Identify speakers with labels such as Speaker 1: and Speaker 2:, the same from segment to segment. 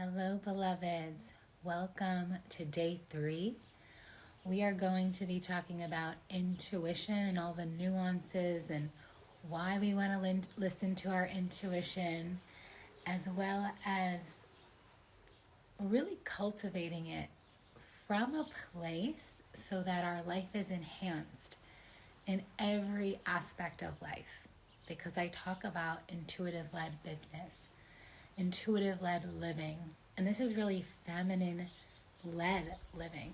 Speaker 1: Hello, beloveds. Welcome to day 3. We are going to be talking about intuition and all the nuances and why we want to listen to our intuition, as well as really cultivating it from a place so that our life is enhanced in every aspect of life. Because I talk about intuitive-led business, intuitive-led living, and this is really feminine-led living,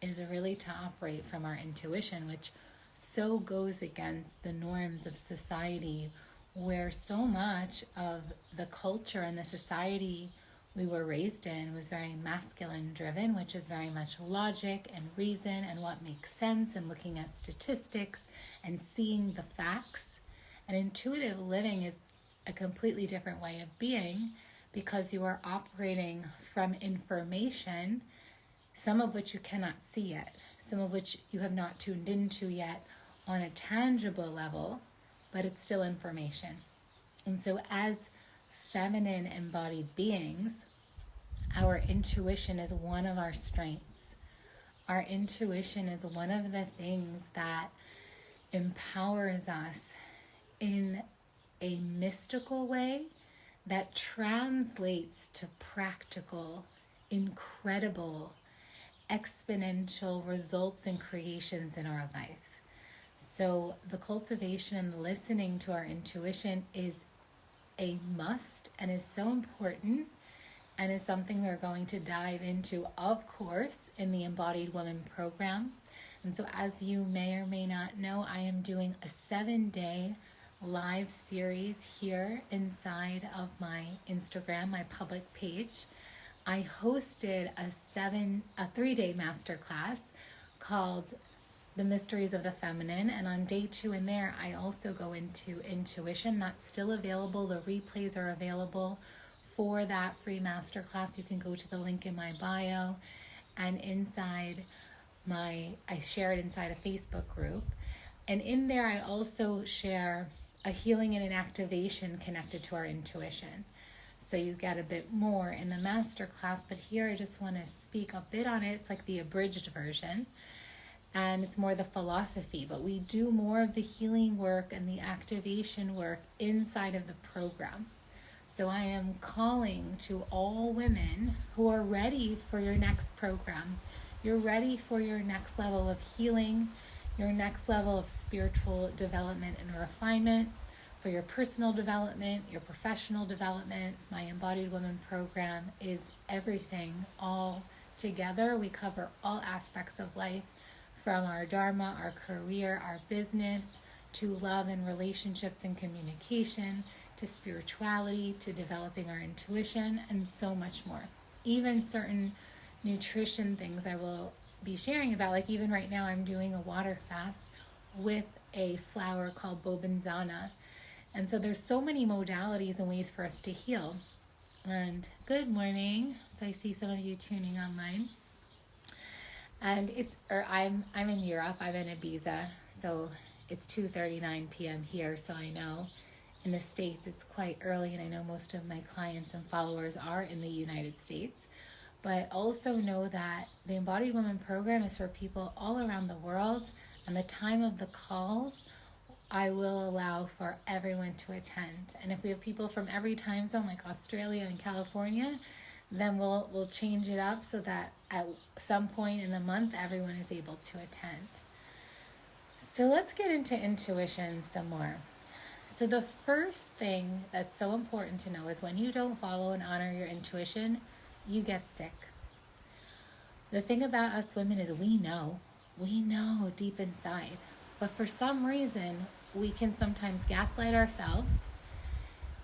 Speaker 1: is really to operate from our intuition, which so goes against the norms of society, where so much of the culture and the society we were raised in was very masculine driven, which is very much logic and reason and what makes sense and looking at statistics and seeing the facts. And intuitive living is a completely different way of being, because you are operating from information, some of which you cannot see yet, some of which you have not tuned into yet on a tangible level, but it's still information. And so as feminine embodied beings, our intuition is one of our strengths. Our intuition is one of the things that empowers us in a mystical way that translates to practical, incredible, exponential results and creations in our life. So the cultivation and the listening to our intuition is a must and is so important, and is something we're going to dive into, of course, in the Embodied Woman Program. And so as you may or may not know, I am doing a 7-day live series here inside of my Instagram, my public page. I hosted a 3-day masterclass called The Mysteries of the Feminine, and on day 2 in there I also go into intuition. That's still available. The replays are available for that free masterclass. You can go to the link in my bio, and I share it inside a Facebook group, and in there I also share a healing and an activation connected to our intuition. So you get a bit more in the masterclass, but here I just want to speak a bit on it. It's like the abridged version, and it's more the philosophy, but we do more of the healing work and the activation work inside of the program. So I am calling to all women who are ready for your next program. You're ready for your next level of healing, your next level of spiritual development and refinement, for your personal development, your professional development. My Embodied Woman Program is everything all together. We cover all aspects of life, from our dharma, our career, our business, to love and relationships and communication, to spirituality, to developing our intuition, and so much more. Even certain nutrition things I will be sharing about, like even right now I'm doing a water fast with a flower called bobenzana. And so there's so many modalities and ways for us to heal. And good morning. So I see some of you tuning online. And I'm in Europe. I'm in Ibiza. So it's 2:39 p.m. here. So I know in the States it's quite early, and I know most of my clients and followers are in the United States. But also know that the Embodied Woman Program is for people all around the world. And the time of the calls, I will allow for everyone to attend. And if we have people from every time zone, like Australia and California, then we'll change it up so that at some point in the month, everyone is able to attend. So let's get into intuition some more. So the first thing that's so important to know is when you don't follow and honor your intuition, you get sick. The thing about us women is we know deep inside, but for some reason we can sometimes gaslight ourselves,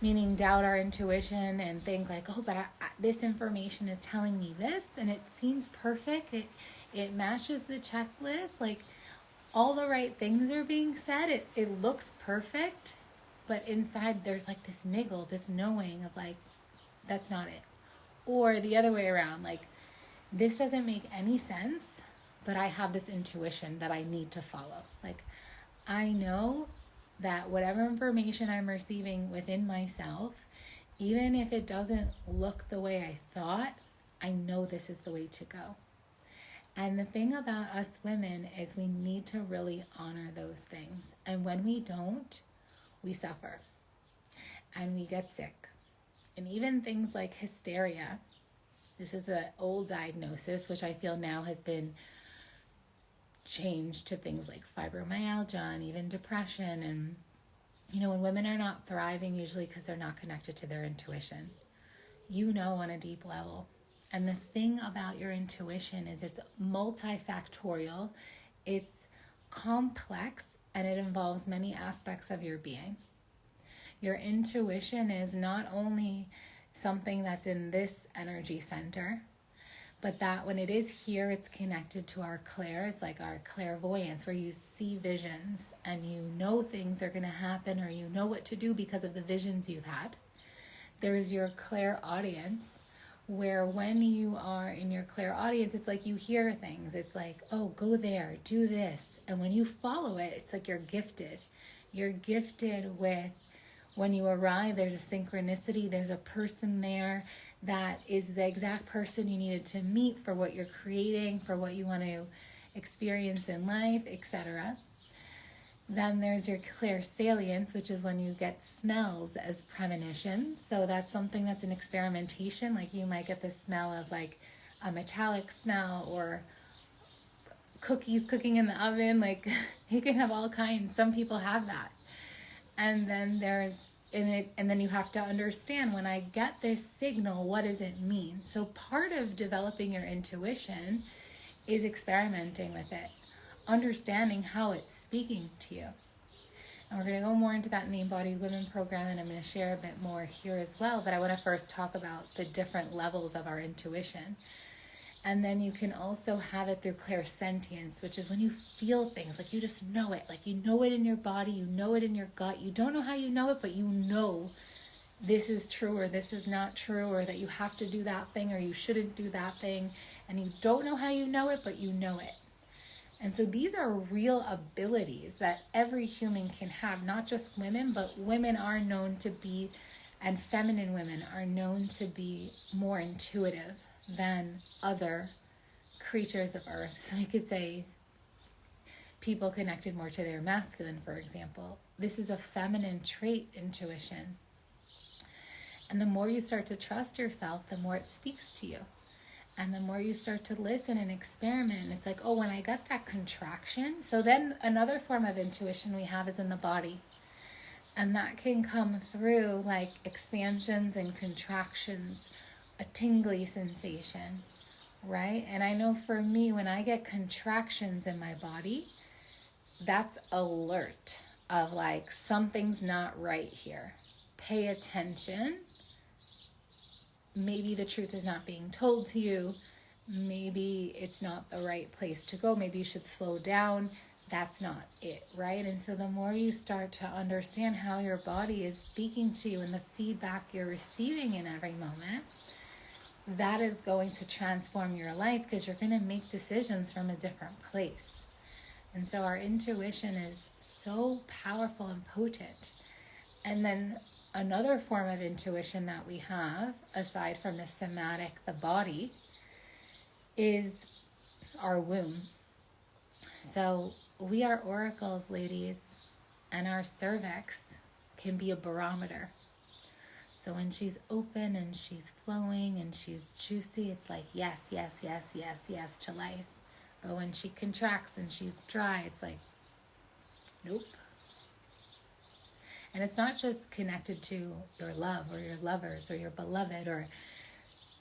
Speaker 1: meaning doubt our intuition and think like, oh, but this information is telling me this and it seems perfect, it matches the checklist, like all the right things are being said, it looks perfect, but inside there's like this niggle, this knowing of like, that's not it. Or the other way around, like, this doesn't make any sense, but I have this intuition that I need to follow. Like, I know that whatever information I'm receiving within myself Even if it doesn't look the way I thought, I know this is the way to go. And the thing about us women is we need to really honor those things. And when we don't, we suffer and we get sick. And even things like hysteria, this is an old diagnosis, which I feel now has been changed to things like fibromyalgia and even depression. And, when women are not thriving, usually because they're not connected to their intuition, on a deep level. And the thing about your intuition is it's multifactorial, it's complex, and it involves many aspects of your being. Your intuition is not only something that's in this energy center, but that when it is here, it's connected to our clairs, like our clairvoyance, where you see visions and things are going to happen, or what to do because of the visions you've had. There's your clairaudience, where when you are in your clairaudience, it's like you hear things. It's like, oh, go there, do this. And when you follow it, it's like you're gifted. You're gifted with, when you arrive, there's a synchronicity. There's a person there that is the exact person you needed to meet for what you're creating, for what you want to experience in life, etc. Then there's your clairsalience, which is when you get smells as premonitions. So that's something that's an experimentation. Like you might get the smell of like a metallic smell, or cookies cooking in the oven. Like you can have all kinds. Some people have that. And then and then you have to understand, when I get this signal, what does it mean? So part of developing your intuition is experimenting with it, understanding how it's speaking to you. And we're going to go more into that in the Embodied Women Program, and I'm going to share a bit more here as well. But I want to first talk about the different levels of our intuition. And then you can also have it through clairsentience, which is when you feel things, like you just know it, like you know it in your body, you know it in your gut. You don't know how you know it, but you know this is true or this is not true, or that you have to do that thing or you shouldn't do that thing. And you don't know how you know it, but you know it. And so these are real abilities that every human can have, not just women, but women are known to be, and feminine women are known to be more intuitive than other creatures of earth. So you could say people connected more to their masculine, for example. This is a feminine trait, intuition. And the more you start to trust yourself, the more it speaks to you. And the more you start to listen and experiment, it's like, oh, when I got that contraction. So then another form of intuition we have is in the body. And that can come through like expansions and contractions, a tingly sensation, right? And I know for me, when I get contractions in my body, that's alert of like, something's not right here. Pay attention. Maybe the truth is not being told to you. Maybe it's not the right place to go. Maybe you should slow down. That's not it, right? And so the more you start to understand how your body is speaking to you and the feedback you're receiving in every moment, that is going to transform your life, because you're going to make decisions from a different place. And so our intuition is so powerful and potent. And then another form of intuition that we have, aside from the somatic, the body, is our womb. So we are oracles, ladies, and our cervix can be a barometer. So when she's open and she's flowing and she's juicy, it's like yes, yes, yes, yes, yes to life. But when she contracts and she's dry, it's like, nope. And it's not just connected to your love or your lovers or your beloved or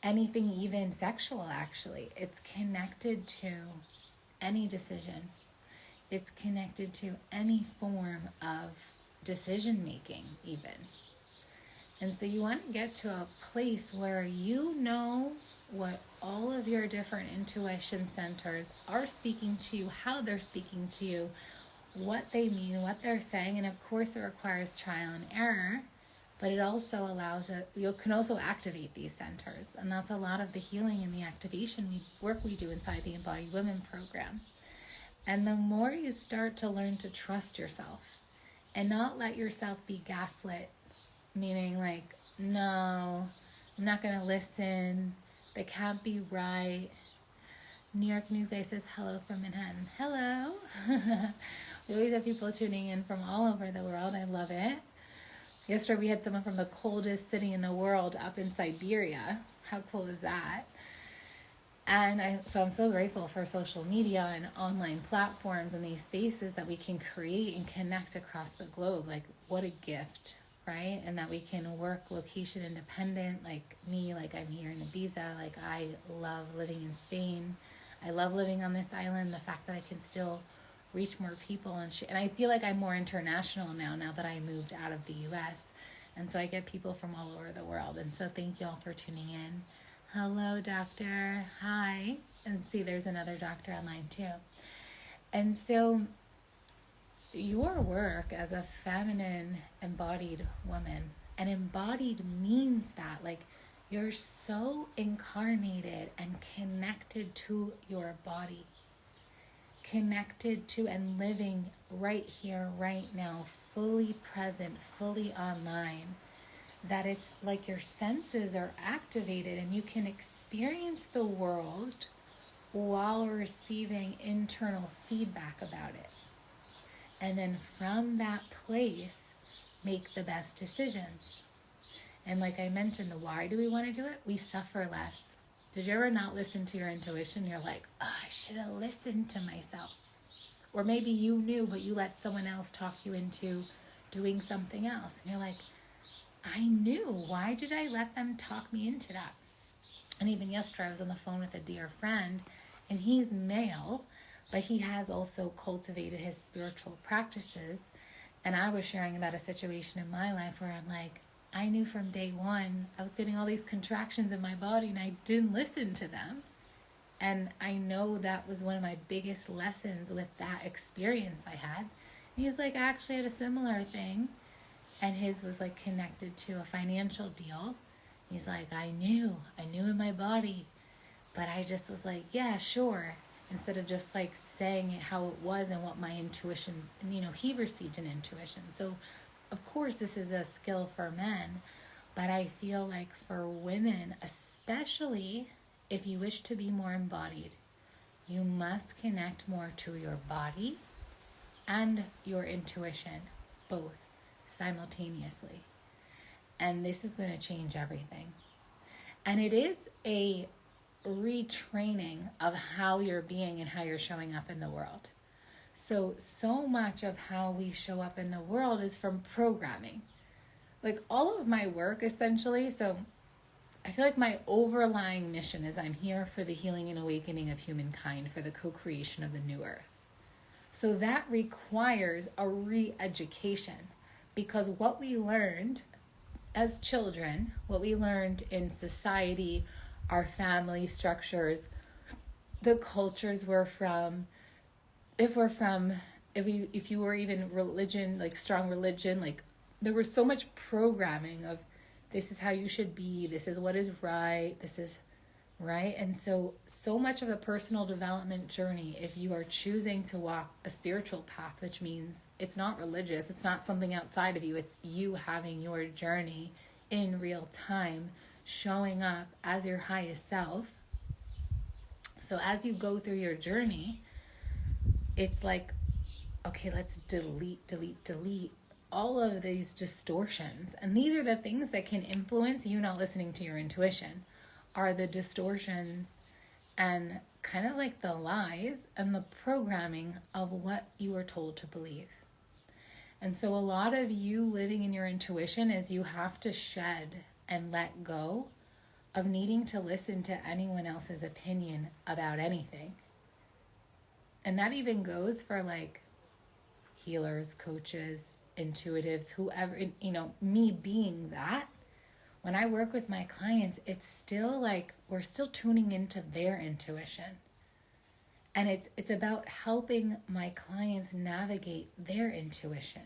Speaker 1: anything even sexual, actually. It's connected to any decision. It's connected to any form of decision making even. And so you want to get to a place where you know what all of your different intuition centers are speaking to you, how they're speaking to you, what they mean, what they're saying. And of course it requires trial and error, but it also allows it, you can also activate these centers. And that's a lot of the healing and the activation work we do inside the Embodied Women Program. And the more you start to learn to trust yourself and not let yourself be gaslit, meaning like no, I'm not going to listen. They can't be right. New York News Guy says hello from Manhattan. Hello. We always have people tuning in from all over the world. I love it. Yesterday we had someone from the coldest city in the world up in Siberia. How cool is that? And so I'm so grateful for social media and online platforms and these spaces that we can create and connect across the globe. Like, what a gift, right? And that we can work location independent, like me, like I'm here in Ibiza. Like, I love living in Spain. I love living on this island. The fact that I can still reach more people and I feel like I'm more international now that I moved out of the US. And so I get people from all over the world. And so thank you all for tuning in. Hello, doctor. Hi. And see, there's another doctor online too. And so your work as a feminine embodied woman, and embodied means that, like, you're so incarnated and connected to your body, connected to and living right here, right now, fully present, fully online, that it's like your senses are activated and you can experience the world while receiving internal feedback about it. And then from that place, make the best decisions. And like I mentioned, the why do we want to do it? We suffer less. Did you ever not listen to your intuition? You're like, oh, I should have listened to myself. Or maybe you knew, but you let someone else talk you into doing something else. And you're like, I knew. Why did I let them talk me into that? And even yesterday, I was on the phone with a dear friend, and he's male, but he has also cultivated his spiritual practices. And I was sharing about a situation in my life where I'm like, I knew from day one, I was getting all these contractions in my body, and I didn't listen to them. And I know that was one of my biggest lessons with that experience I had. And he's like, I actually had a similar thing. And his was like connected to a financial deal. He's like, I knew in my body. But I just was like, yeah, sure. Instead of just like saying it how it was and what my intuition, and he received an intuition. So of course this is a skill for men. But I feel like for women, especially if you wish to be more embodied, you must connect more to your body and your intuition, both simultaneously. And this is going to change everything. And it is a retraining of how you're being and how you're showing up in the world. So much of how we show up in the world is from programming. Like all of my work essentially, so I feel like my overlying mission is I'm here for the healing and awakening of humankind, for the co-creation of the new earth. So that requires a re-education, because what we learned as children, what we learned in society, our family structures, the cultures we're from, if you were even religion, like strong religion, like there was so much programming of this is how you should be, this is what is right, this is right. And so much of the personal development journey, if you are choosing to walk a spiritual path, which means it's not religious, it's not something outside of you, it's you having your journey in real time, showing up as your highest self. So as you go through your journey, it's like, okay, let's delete all of these distortions. And these are the things that can influence you not listening to your intuition, are the distortions and kind of like the lies and the programming of what you were told to believe. And so a lot of you living in your intuition is you have to shed and let go of needing to listen to anyone else's opinion about anything. And that even goes for like healers, coaches, intuitives, whoever, me being that. When I work with my clients, it's still like we're still tuning into their intuition. And it's about helping my clients navigate their intuition.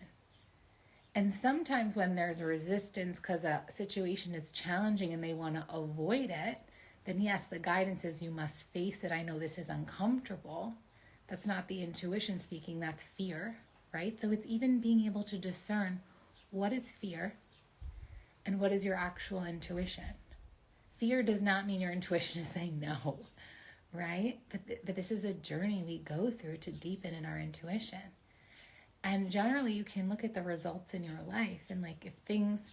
Speaker 1: And sometimes when there's resistance because a situation is challenging and they want to avoid it, then yes, the guidance is you must face it. I know this is uncomfortable. That's not the intuition speaking, that's fear, right? So it's even being able to discern what is fear And what is your actual intuition? Fear does not mean your intuition is saying no, right? But this is a journey we go through to deepen in our intuition. And generally, you can look at the results in your life. And like, if things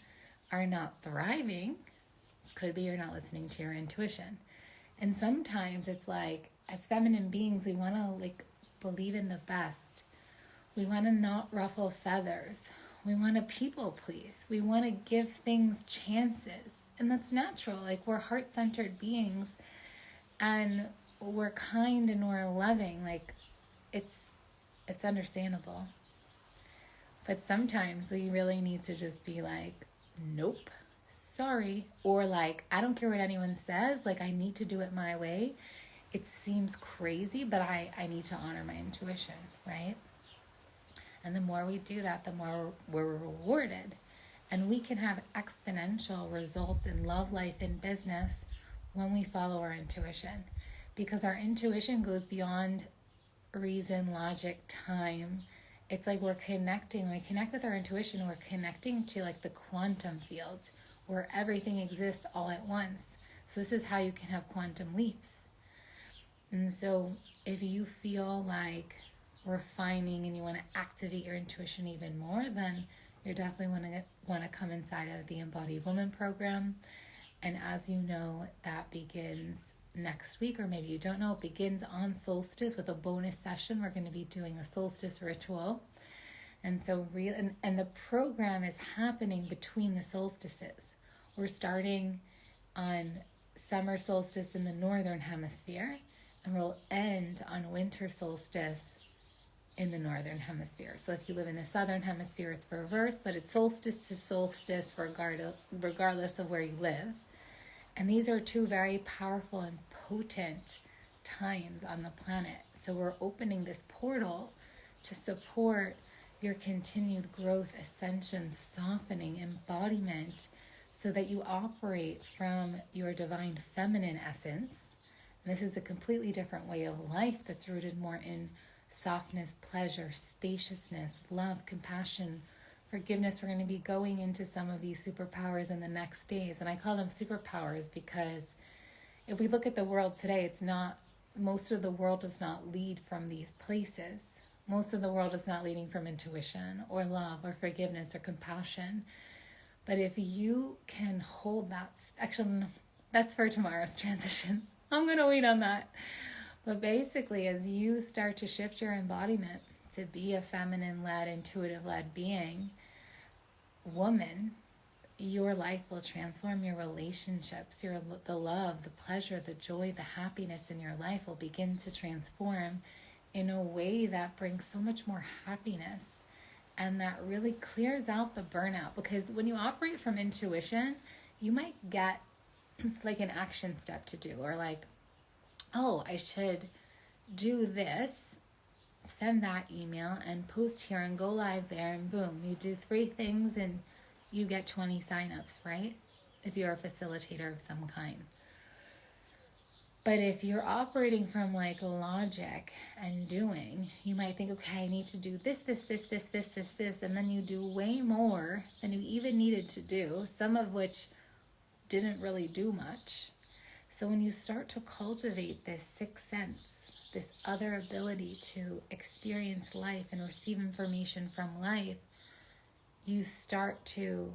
Speaker 1: are not thriving, could be you're not listening to your intuition. And sometimes it's like, as feminine beings, we want to like believe in the best. We want to not ruffle feathers. We want to people please. We want to give things chances. And that's natural. Like, we're heart-centered beings, and we're kind and we're loving. Like, it's understandable. But sometimes we really need to just be like, nope, sorry. Or like, I don't care what anyone says. Like, I need to do it my way. It seems crazy, but I need to honor my intuition, right? And the more we do that, the more we're rewarded. And we can have exponential results in love, life, and business when we follow our intuition. Because our intuition goes beyond reason, logic, time. It's like we're connecting. When we connect with our intuition, we're connecting to like the quantum field where everything exists all at once. So this is how you can have quantum leaps. And so if you feel like refining and you want to activate your intuition even more, then you're definitely want to come inside of the Embodied Woman Program. And as you know, that begins next week, or maybe you don't know, it begins on solstice with a bonus session. We're going to be doing a solstice ritual. And so and the program is happening between the solstices. We're starting on summer solstice in the northern hemisphere, and we'll end on winter solstice in the northern hemisphere. So if you live in the southern hemisphere, it's reversed, but it's solstice to solstice regardless of where you live. And these are two very powerful and potent times on the planet. So we're opening this portal to support your continued growth, ascension, softening, embodiment, so that you operate from your divine feminine essence. And this is a completely different way of life that's rooted more in softness, pleasure, spaciousness, love, compassion, forgiveness. We're going to be going into some of these superpowers in the next days. And I call them superpowers because if we look at the world today, most of the world does not lead from these places. Most of the world is not leading from intuition or love or forgiveness or compassion. But if you can hold that, actually, that's for tomorrow's transition. I'm going to wait on that. But basically, as you start to shift your embodiment to be a feminine-led, intuitive-led being, woman, your life will transform. Your relationships, the love, the pleasure, the joy, the happiness in your life will begin to transform in a way that brings so much more happiness, and that really clears out the burnout. Because when you operate from intuition, you might get like an action step to do, or like, oh, I should do this, send that email and post here and go live there, and boom, you do 3 things and you get 20 signups, right? If you're a facilitator of some kind. But if you're operating from like logic and doing, you might think, okay, I need to do this, and then you do way more than you even needed to do, some of which didn't really do much. So when you start to cultivate this sixth sense, this other ability to experience life and receive information from life, you start to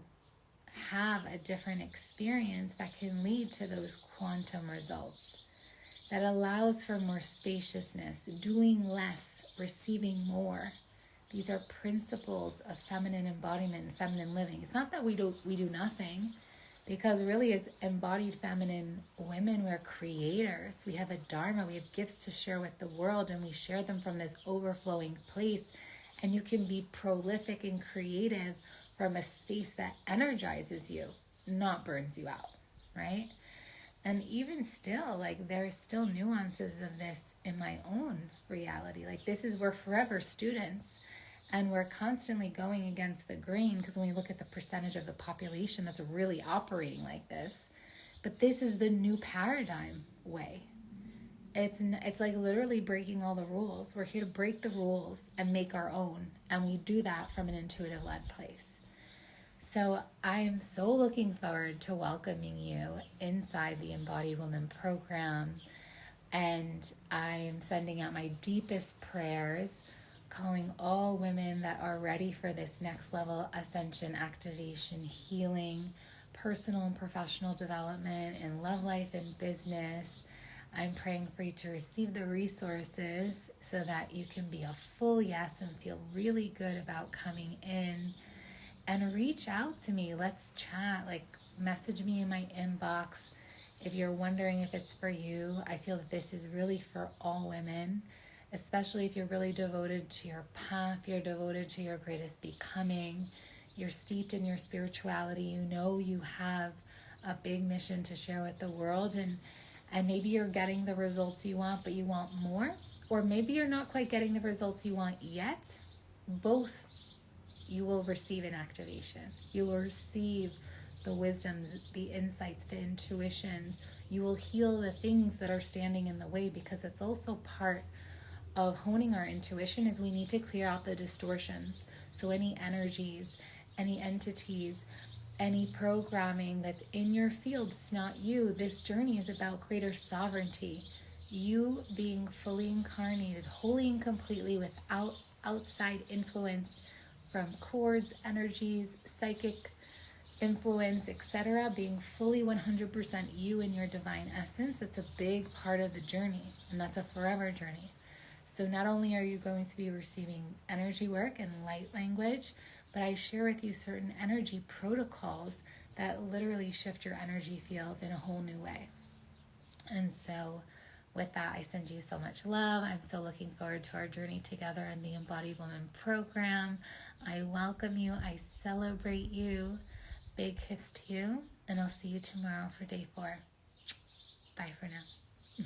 Speaker 1: have a different experience that can lead to those quantum results, that allows for more spaciousness, doing less, receiving more. These are principles of feminine embodiment and feminine living. It's not that we do nothing, because really as embodied feminine women, we're creators. We have a dharma, we have gifts to share with the world, and we share them from this overflowing place. And you can be prolific and creative from a space that energizes you, not burns you out, right? And even still, like, there's still nuances of this in my own reality. Like, we're forever students, and we're constantly going against the grain, because when we look at the percentage of the population that's really operating like this, but this is the new paradigm way. It's like literally breaking all the rules. We're here to break the rules and make our own, and we do that from an intuitive-led place. So I am so looking forward to welcoming you inside the Embodied Woman Program. And I am sending out my deepest prayers, calling all women that are ready for this next level ascension, activation, healing, personal and professional development, in love life and business. I'm praying for you to receive the resources so that you can be a full yes and feel really good about coming in. And reach out to me. Let's chat. Like, message me in my inbox. If you're wondering if it's for you, I feel that this is really for all women, especially if you're really devoted to your path, you're devoted to your greatest becoming, you're steeped in your spirituality, you know you have a big mission to share with the world, and maybe you're getting the results you want, but you want more, or maybe you're not quite getting the results you want yet. Both you will receive in activation. You will receive the wisdoms, the insights, the intuitions. You will heal the things that are standing in the way, because it's also part of honing our intuition is we need to clear out the distortions. So any energies, any entities, any programming that's in your field, it's not you. This journey is about greater sovereignty. You being fully incarnated, wholly and completely without outside influence from cords, energies, psychic influence, etc., being fully 100% you in your divine essence. It's a big part of the journey, and that's a forever journey. So not only are you going to be receiving energy work and light language, but I share with you certain energy protocols that literally shift your energy field in a whole new way. And so with that, I send you so much love. I'm so looking forward to our journey together in the Embodied Woman Program. I welcome you. I celebrate you. Big kiss to you. And I'll see you tomorrow for day 4. Bye for now.